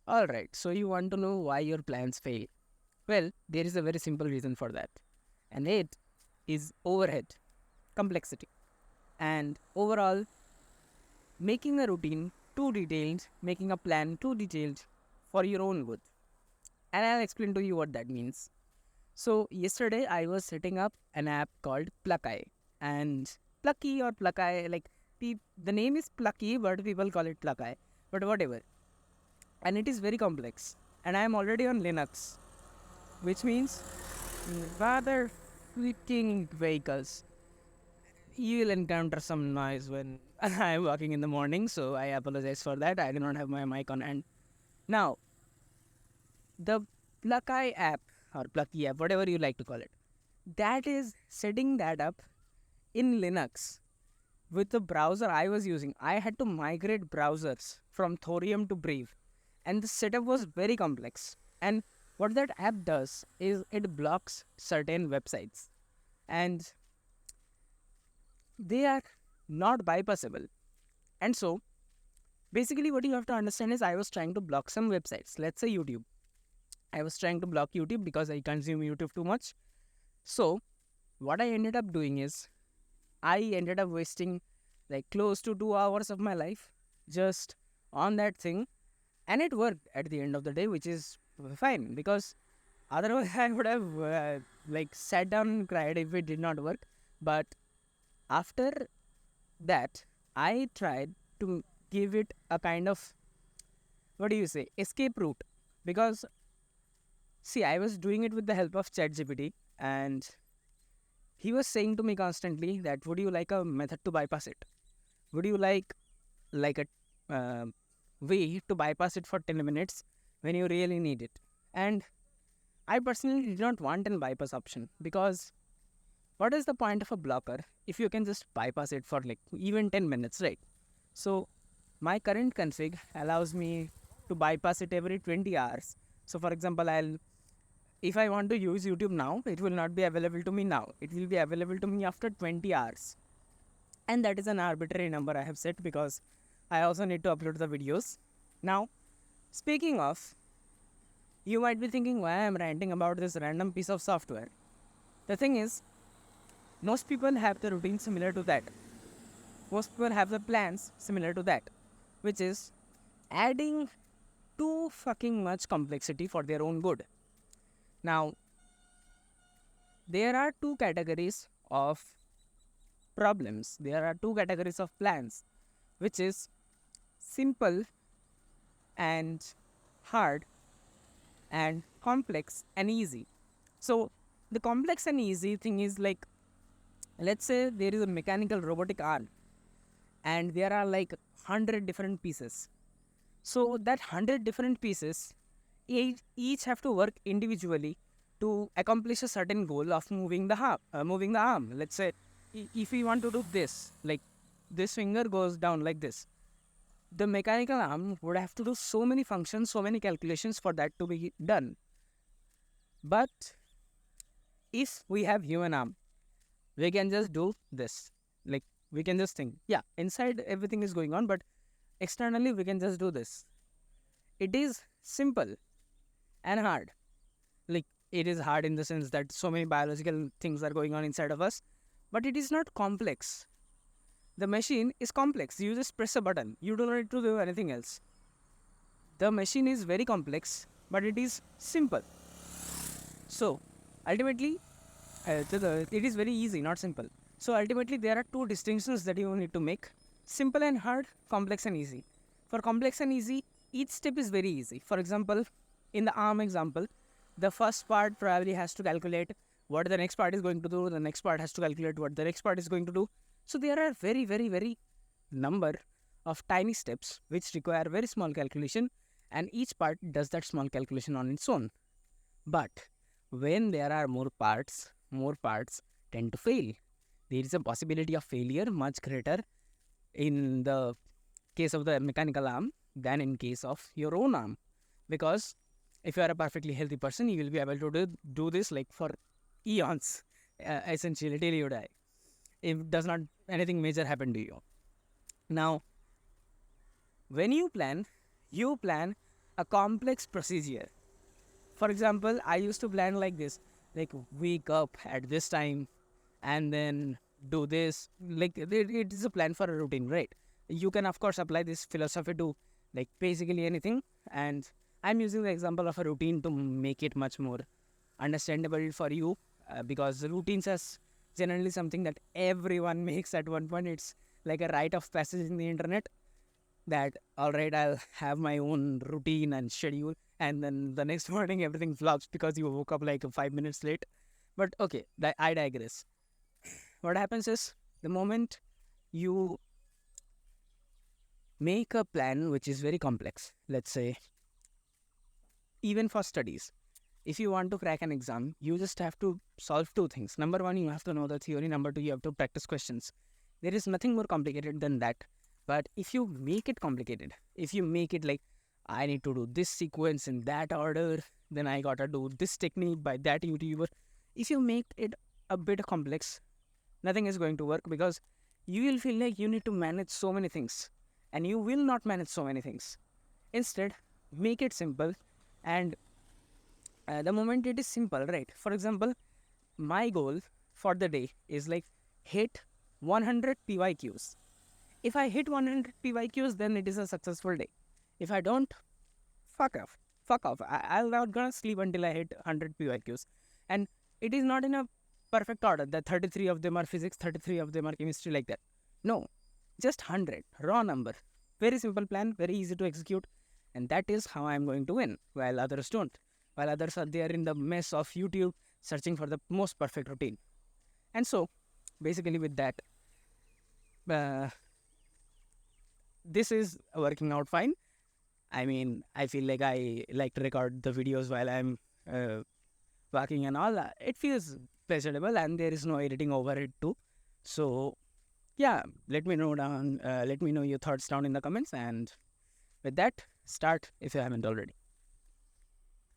Alright, so you want to know why your plans fail. Well, there is a very simple reason for that, and it is overhead, complexity, and overall making a routine too detailed, making a plan too detailed for your own good. And I'll explain to you what that means. So, yesterday I was setting up an app called Pluckeye, and Plucky or Pluckeye, like the name is Plucky, but people call it Pluckeye, but whatever. And it is very complex, and I am already on Linux, which means rather freaking vehicles. You will encounter some noise when I'm walking in the morning, so I apologize for that. I do not have my mic on hand. Now, the Pluckeye app or Plucky app, whatever you like to call it, that is setting that up in Linux with the browser I was using. I had to migrate browsers from Thorium to Brave, and the setup was very complex. And what that app does is it blocks certain websites, and they are not bypassable. And so, basically, what you have to understand is I was trying to block some websites. Let's say YouTube. I was trying to block YouTube because I consume YouTube too much. So, what I ended up doing is I ended up wasting like close to 2 hours of my life just on that thing, and it worked at the end of the day, which is fine because otherwise I would have like sat down and cried if it did not work. But after that, I tried to give it a kind of, what do you say, escape route, because see, I was doing it with the help of ChatGPT, and he was saying to me constantly that would you like a method to bypass it? Would you like a way to bypass it for 10 minutes when you really need it? And I personally did not want an bypass option, because what is the point of a blocker if you can just bypass it for like even 10 minutes, right? So my current config allows me to bypass it every 20 hours. So for example, if I want to use YouTube now, it will not be available to me now. It will be available to me after 20 hours. And that is an arbitrary number I have set because I also need to upload the videos. Now, speaking of, you might be thinking why I am ranting about this random piece of software. The thing is, most people have the routine similar to that. Most people have the plans similar to that, which is adding too fucking much complexity for their own good. Now, there are two categories of problems. There are two categories of plans, which is simple and hard, and complex and easy. So, the complex and easy thing is like, let's say there is a mechanical robotic arm, and there are like 100 different pieces. So that 100 different pieces each have to work individually to accomplish a certain goal of moving the arm. Let's say if we want to do this, like this finger goes down like this, the mechanical arm would have to do so many functions, so many calculations for that to be done. But if we have human arm, we can just do this. Like we can just think, yeah, inside everything is going on, but externally we can just do this. It is simple and hard. Like it is hard in the sense that so many biological things are going on inside of us, but it is not complex. The machine is complex. You just press a button. You don't need to do anything else. The machine is very complex, but it is simple. So ultimately, it is very easy, not simple. So ultimately, there are two distinctions that you need to make: simple and hard, complex and easy. For complex and easy, each step is very easy. For example, in the arm example, the first part probably has to calculate what the next part is going to do. The next part has to calculate what the next part is going to do. So there are very, very, very number of tiny steps which require very small calculation, and each part does that small calculation on its own. But when there are more parts tend to fail. There is a possibility of failure much greater in the case of the mechanical arm than in case of your own arm. Because if you are a perfectly healthy person, you will be able to do this like for eons, essentially till you die. If does not anything major happen to you. Now, when you plan a complex procedure. For example, I used to plan like this, like wake up at this time and then do this. Like it is a plan for a routine, right? You can of course apply this philosophy to like basically anything. And I'm using the example of a routine to make it much more understandable for you, because routines is generally something that everyone makes at one point. It's like a rite of passage in the internet, that all right, I'll have my own routine and schedule, and then the next morning everything flops because you woke up like 5 minutes late. But okay, I digress. What happens is, the moment you make a plan which is very complex, let's say even for studies, if you want to crack an exam, you just have to solve two things. Number one, you have to know the theory. Number two, you have to practice questions. There is nothing more complicated than that. But if you make it complicated, if you make it like, I need to do this sequence in that order, then I gotta do this technique by that YouTuber. If you make it a bit complex, nothing is going to work, because you will feel like you need to manage so many things, and you will not manage so many things. Instead, make it simple. And the moment it is simple, right? For example, my goal for the day is like hit 100 PYQs. If I hit 100 PYQs, then it is a successful day. If I don't, fuck off. Fuck off. I'll not gonna sleep until I hit 100 PYQs. And it is not in a perfect order that 33 of them are physics, 33 of them are chemistry, like that. No, just 100. Raw number. Very simple plan, very easy to execute. And that is how I'm going to win, while others don't. While others are there in the mess of YouTube searching for the most perfect routine. And so, basically, with that, uh, this is working out fine. I mean, I feel like I like to record the videos while I'm uh, working and all. It feels pleasurable, and there is no editing over it too. So, yeah, let me know down. Let me know your thoughts down in the comments, and with that, start if you haven't already.